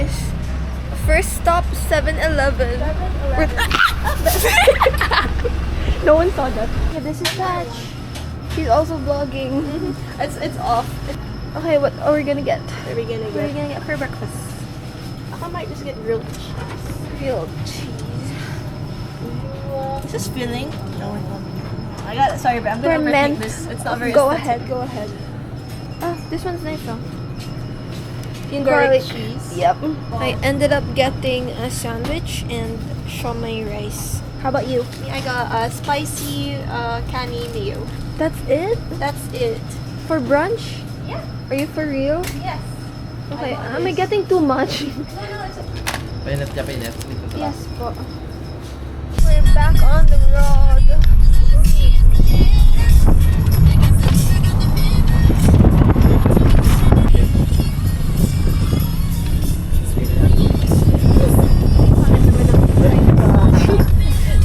guys. First stop, 7-Eleven. No one saw that. Yeah, this is Patch. He's also vlogging. It's off. Okay, what are we gonna get? What are we gonna What are we gonna get for breakfast? I might just get grilled cheese. Grilled cheese. Is this filling? No, it's not. I got. Sorry, but I'm gonna overthink this. It's not very. Go aesthetic. ahead. Oh, this one's nice though. Garlic cheese. Yep. I ended up getting a sandwich and shawmai rice. How about you? I got a spicy canny mayo. That's it? That's it. For brunch? Yeah. Are you for real? Yes. Okay, am I getting too much? No, it's okay. Painit ka, painit. Yes po. We're back on the road.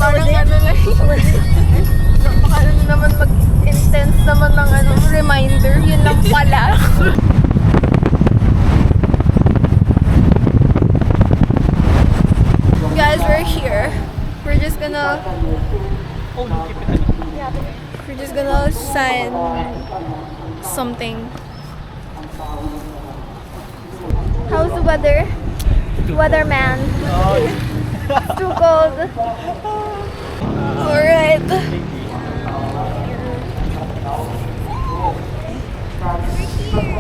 Parang ano lang. Baka ano naman mag-intense naman ng reminder. Yun lang pala. Guys, we're here. We're just gonna sign something. How's the weather? Weatherman. It's too cold. Alright.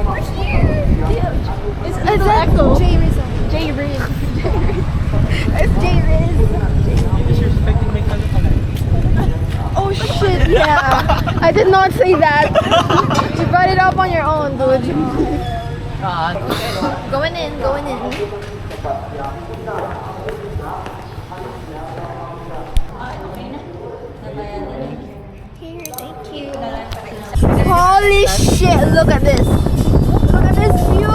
We're here. Is that echo. J-Riz? It's J-Riz. Oh shit, yeah. I did not say that. You brought it up on your own, dude. Going in. Here, thank you. Holy shit, look at this. Look at this view.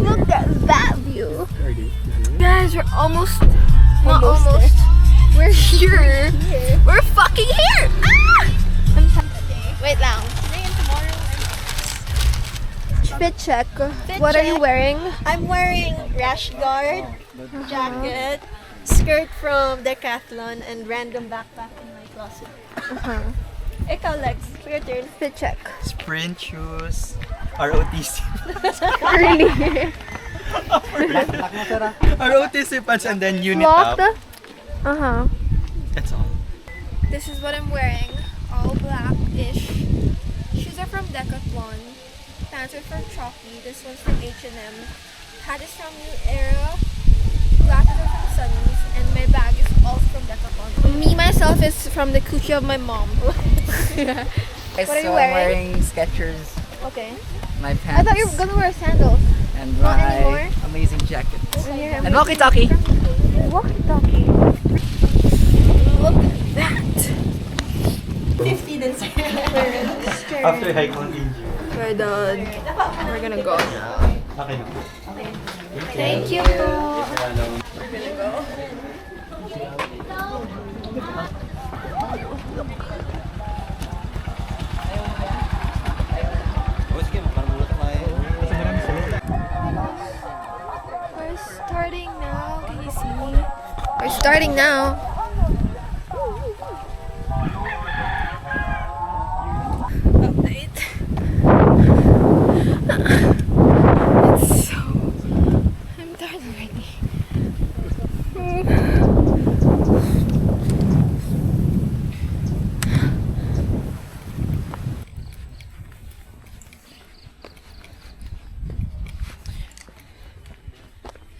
Look at that view. Guys, we're almost. Not almost. We're here. We're fucking here. Ah! Wait lang. Fit check. What are you wearing? I'm wearing rash guard, jacket, skirt from Decathlon, and random backpack in my closet. Ikaw, Lex, your turn. Fit check. Sprint shoes. ROTC. Really? ROTC pants and then unit up. Locked? That's all. This is what I'm wearing. All black-ish. Shoes are from Decathlon. Pants are from Chalky. This one's from H&M. Hat is from New Era. Glasses are from Sunny's. And my bag is also from Decathlon. Me, myself, is from the coochie of my mom. What are you I'm wearing Skechers, Okay. my pants, I thought you were gonna wear sandals. and Not my anymore? amazing jacket. And And walkie-talkie. walkie-talkie. Look at that. 50 din sir. After hike on injury. We're done. We're gonna go now. Okay na. Thank you. We're gonna go. We're starting now. Can you see me? We're starting now. Update. It's so. I'm tired already.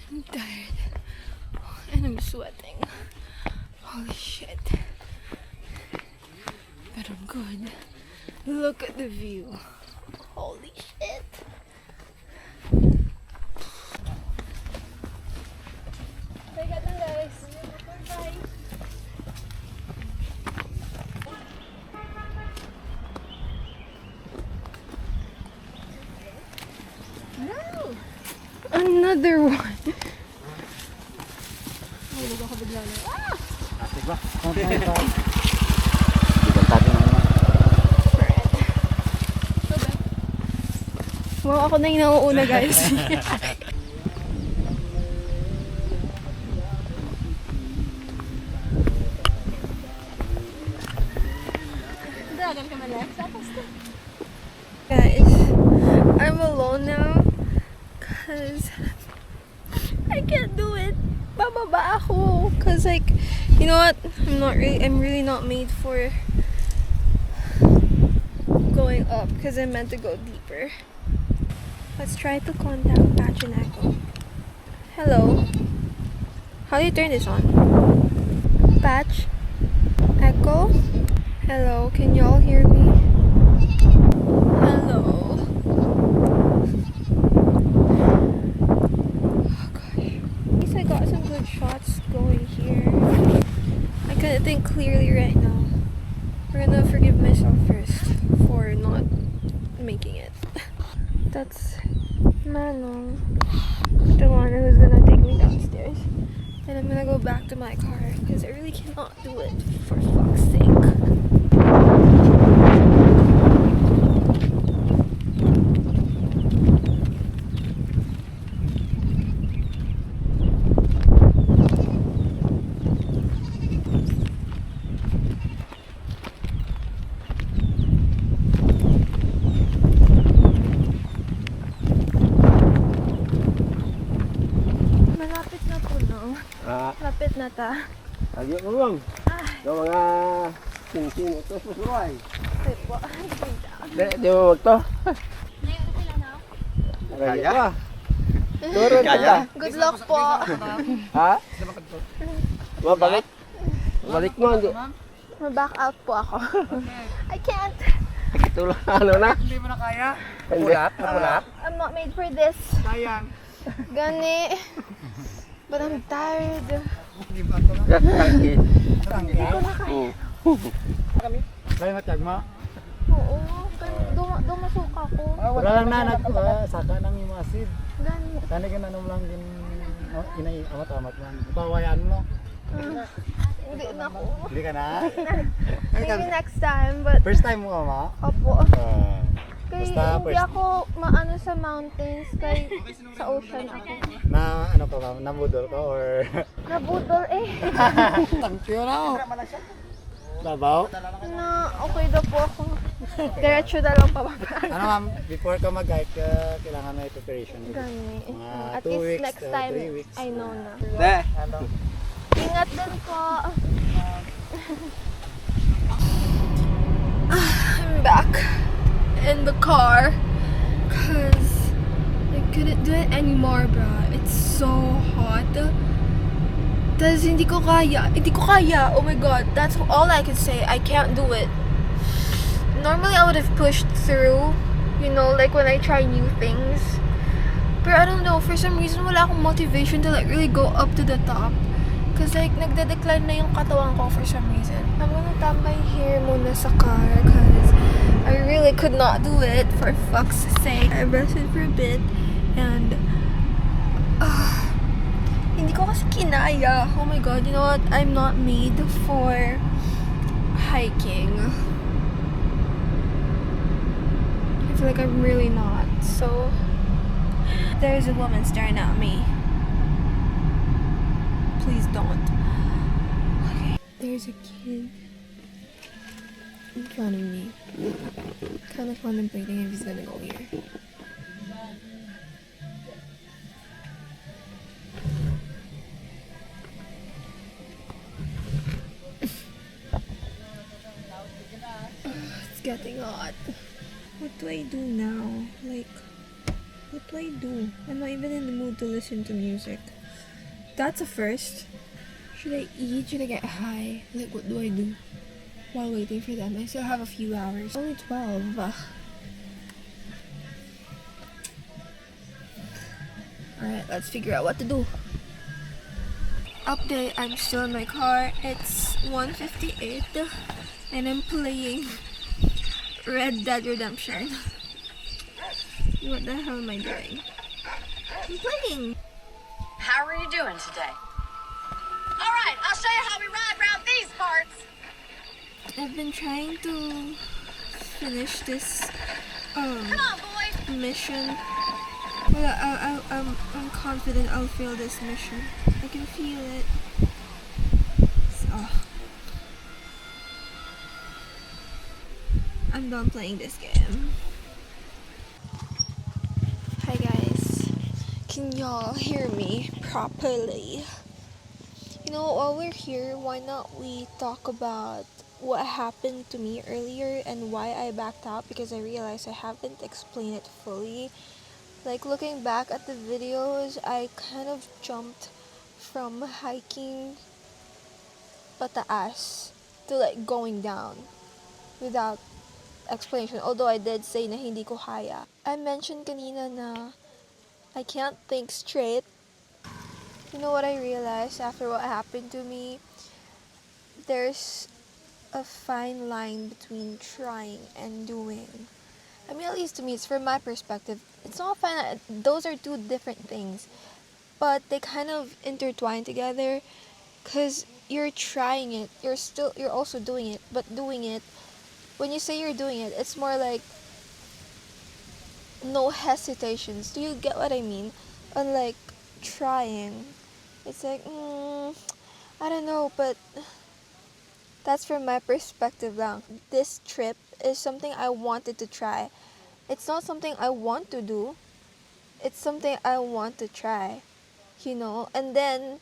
I'm tired. And I'm sweating. Holy shit. But I'm good. Look at the view. Holy shit. I got the other one. Wow, ako na yung nauuna, guys. Guys, I'm alone now because I can't do it. Bababa ako because like, you know what? I'm really not made for going up because I'm meant to go deeper. Let's try to contact Patch and Echo. Hello. How do you turn this on? Patch? Echo? Hello, can y'all hear me? Hello. Oh gosh. At least I got some good shots going here. I couldn't think clearly right now. We're gonna forgive myself first for not making it. That's Manong, the one who's gonna take me downstairs. And I'm gonna go back to my car because I really cannot do it, for fuck's sake. Malapit na po, no? Malapit na ta. Lagi mo bang? Yung mga sing-sing ito sa suway. Ay po. Di mo magto? Kaya? Kaya pa. Turun Kaya? ka. Good luck po. Ha? Mabalik? Balik mo. Hindi. Ma-back out po ako. I can't. Tulong ano na? Hindi mo na kaya? Pulat? I'm not made for this. Sayang. Gani. But I'm tired. Kaki. Hindi ko na kaya. Kaya matag mo? Oo. Dumasuka ko. Wala lang na saka nang imasid. Gani. Tani ka na lang din inay amat-amat lang. Pawayan mo. Hindi na ako. Hindi ka na? Maybe next time, but First time mo ma? opo. Kaya Basta hindi first. ako maano sa mountains, kay sa ocean ako. Na ano ka ba? Nabudol ka or? Nabudol eh. Tangkyo na. Labaw? Na okay daw po ako. Diretso na lang pababa. Ano ma'am, before ka mag-hike, kailangan may preparation. Gani. Mga At 2 least weeks, next time, 3 weeks. I know na. Ne. Ingat din po. I'm back in the car because I couldn't do it anymore, bro. It's so hot. Tas hindi ko kaya. Oh my god, that's all I can say. I can't do it. Normally I would have pushed through, you know, like when I try new things. But I don't know, for some reason wala akong motivation to like really go up to the top. Cause like nagde-decline na yung katawan ko for some reason. I'm gonna tambay here muna sa car cause I really could not do it, for fuck's sake. I rested for a bit and hindi ko kasi kinaya. Oh my god, you know what? I'm not made for hiking. I feel like I'm really not. So there's a woman staring at me. Please don't. Okay. There's a kid in front of me. Kind of contemplating if he's gonna go here. It's getting hot. What do I do now? Like, what do I do? I'm not even in the mood to listen to music. That's a first. Should I eat? Should I get high? Like, what do I do while waiting for them? I still have a few hours. Only 12. Alright, let's figure out what to do. Update, I'm still in my car. It's 1:58 and I'm playing Red Dead Redemption. What the hell am I doing? I'm playing! How are you doing today? All right, I'll show you how we ride around these parts. I've been trying to finish this Come on, boys. mission. Well, I'm confident I'll fail this mission. I can feel it. So, I'm done playing this game. Hi guys. Can y'all hear me properly? You know, while we're here, why not we talk about what happened to me earlier and why I backed out, because I realized I haven't explained it fully. Like, looking back at the videos, I kind of jumped from hiking pataas to like going down without explanation. Although I did say na hindi ko kaya. I mentioned kanina na I can't think straight. You know what I realized after what happened to me? There's a fine line between trying and doing. I mean, at least to me, it's from my perspective. It's not fine. Those are two different things, but they kind of intertwine together. Cause you're trying it, you're also doing it. But doing it, when you say you're doing it, it's more like no hesitations. Do you get what I mean? Unlike trying, it's like I don't know, but that's from my perspective lang. This trip is something I wanted to try. It's not something I want to do. It's something I want to try, you know? And then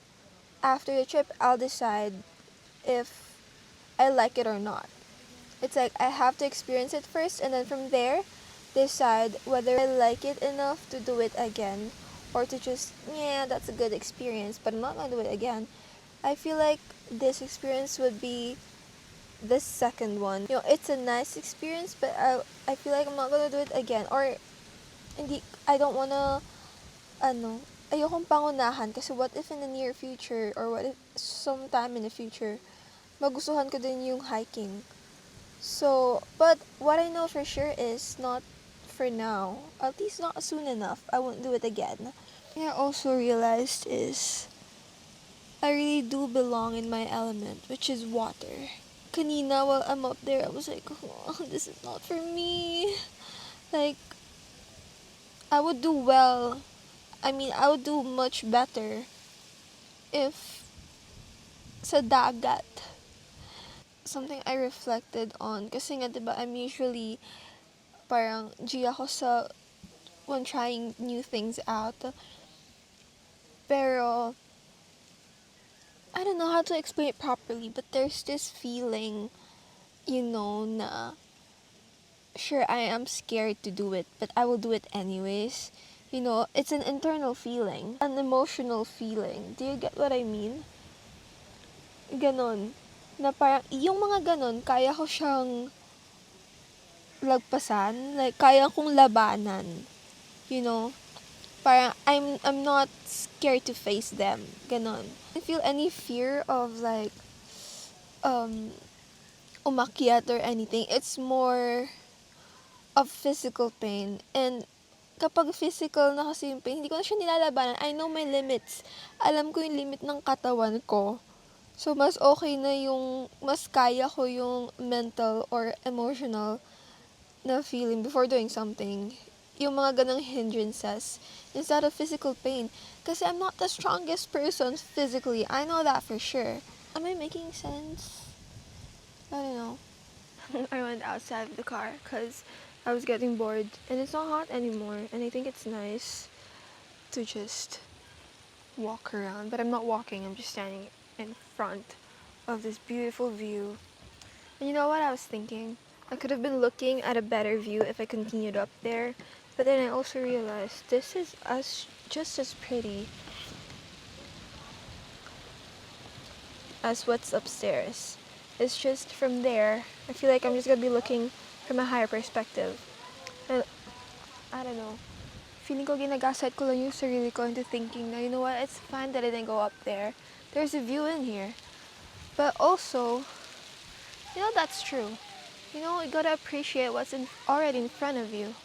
after the trip, I'll decide if I like it or not. It's like I have to experience it first, and then from there, decide whether I like it enough to do it again, or to just, yeah, that's a good experience, but I'm not gonna do it again. I feel like this experience would be the second one. You know, it's a nice experience, but I feel like I'm not gonna do it again. Or, hindi, I don't wanna, ayokong pangunahan, kasi what if in the near future, or what if sometime in the future, magustuhan ko din yung hiking. So, but what I know for sure is not for now. At least not soon enough. I won't do it again. What I also realized is I really do belong in my element, which is water. Kanina while I'm up there, I was like, oh, this is not for me. Like, I would do well. I mean, I would do much better if sa dagat. Something I reflected on. Kasi nga, diba, I'm usually parang G ako sa when trying new things out. Pero, I don't know how to explain it properly, but there's this feeling, you know, na sure, I am scared to do it, but I will do it anyways. You know, it's an internal feeling, an emotional feeling. Do you get what I mean? Ganon. Na parang, yung mga ganon, kaya ko siyang lagpasan. Like, kaya kong labanan. You know? Parang, I'm not scared to face them. Ganon. I feel any fear of, like, umakyat or anything. It's more of physical pain. And kapag physical na kasi yung pain, hindi ko na siya nilalabanan. I know my limits. Alam ko yung limit ng katawan ko. So, mas okay na yung, mas kaya ko yung mental or emotional na feeling before doing something. Yung mga ganang hindrances instead of physical pain. Kasi I'm not the strongest person physically. I know that for sure. Am I making sense? I don't know. I went outside of the car because I was getting bored. And it's not hot anymore. And I think it's nice to just walk around. But I'm not walking. I'm just standing in front of this beautiful view. And you know what I was thinking? I could have been looking at a better view if I continued up there. But then I also realized this is just as pretty as what's upstairs. It's just from there, I feel like I'm just gonna be looking from a higher perspective. And I don't know. Feeling ko ginagaslight ko lang yung sarili ko into thinking na, you know what, it's fine that I didn't go up there. There's a view in here. But also, you know, that's true. You know, you gotta appreciate what's already in front of you.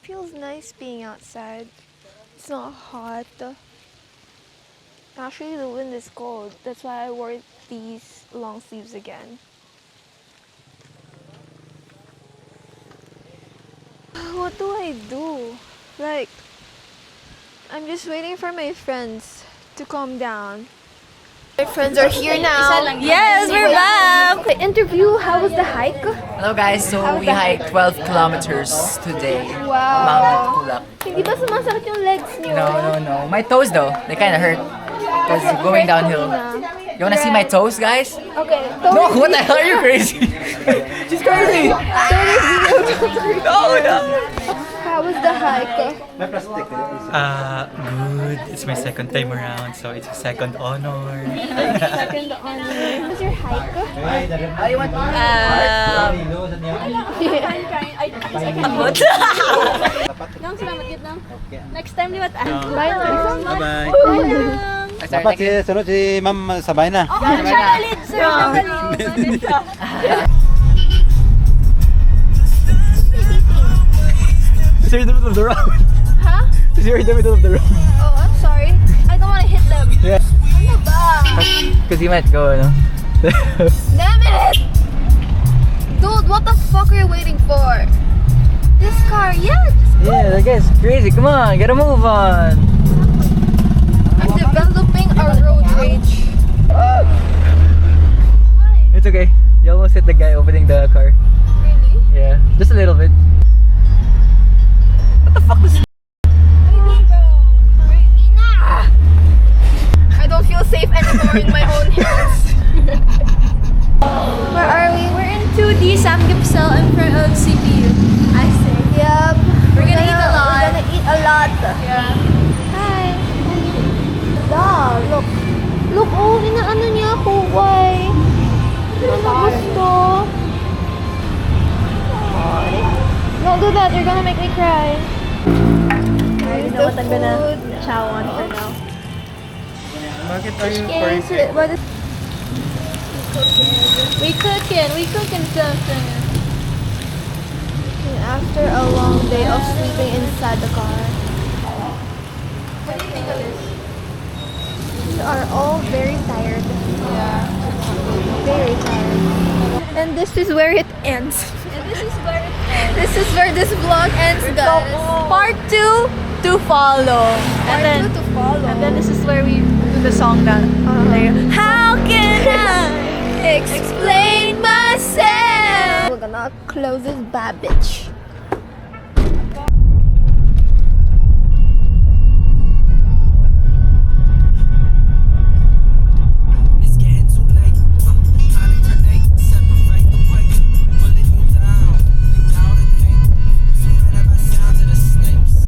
Feels nice being outside. It's not hot. Actually, the wind is cold. That's why I wore these long sleeves again. What do I do? Like, I'm just waiting for my friends to calm down. My friends are here now. Yes, we're back! The interview, how was the hike? Hello guys, so we hiked 12 kilometers today. Wow. Mount Kulak. Hindi ba sumasakit yung legs niyo? No. My toes though, they kind of hurt. Because going downhill. You wanna see my toes, guys? Okay. No, what the hell? Are you crazy? She's crazy! No. How was the hike? Good. It's my second time around, so it's a second honor. Second on. How was your hike? Next time, liwat Bye now. Bye-bye. Dapat si, sunod si Ma'am sabay na. You're in the middle of the road. Huh? You're in the middle of the road. Oh, I'm sorry. I don't want to hit them. Yeah. Ano ba? Because you might go, no? Damn it! Dude, what the fuck are you waiting for? This car, yeah. Yeah, that guy's crazy. Come on, get a move on. I'm developing a road rage. It's okay. You almost hit the guy opening the car. Really? Yeah, just a little bit. What the fuck was I don't feel safe anymore in my own hands. Where are we? We're in 2D Samgyeopsal in front of CPU. I say. Yep. We're gonna eat a lot. We're gonna eat a lot. Yeah. Hi. Dog, look. Look, oh, inaano niya ako. Why? Hindi na gusto. Don't do that. You're gonna make me cry. I know what I'm gonna chow on for now. Bakit are you Yes, what is We cooking something. after a long day of sleeping inside the car. What do you think of this? We are all very tired. Yeah. Very tired. And this is where it ends. And this is where it ends. This is where this vlog ends, guys. Part 2 to follow. Part two to follow. And then this is where we do the song that how can I explain myself. We're gonna close this bad bitch.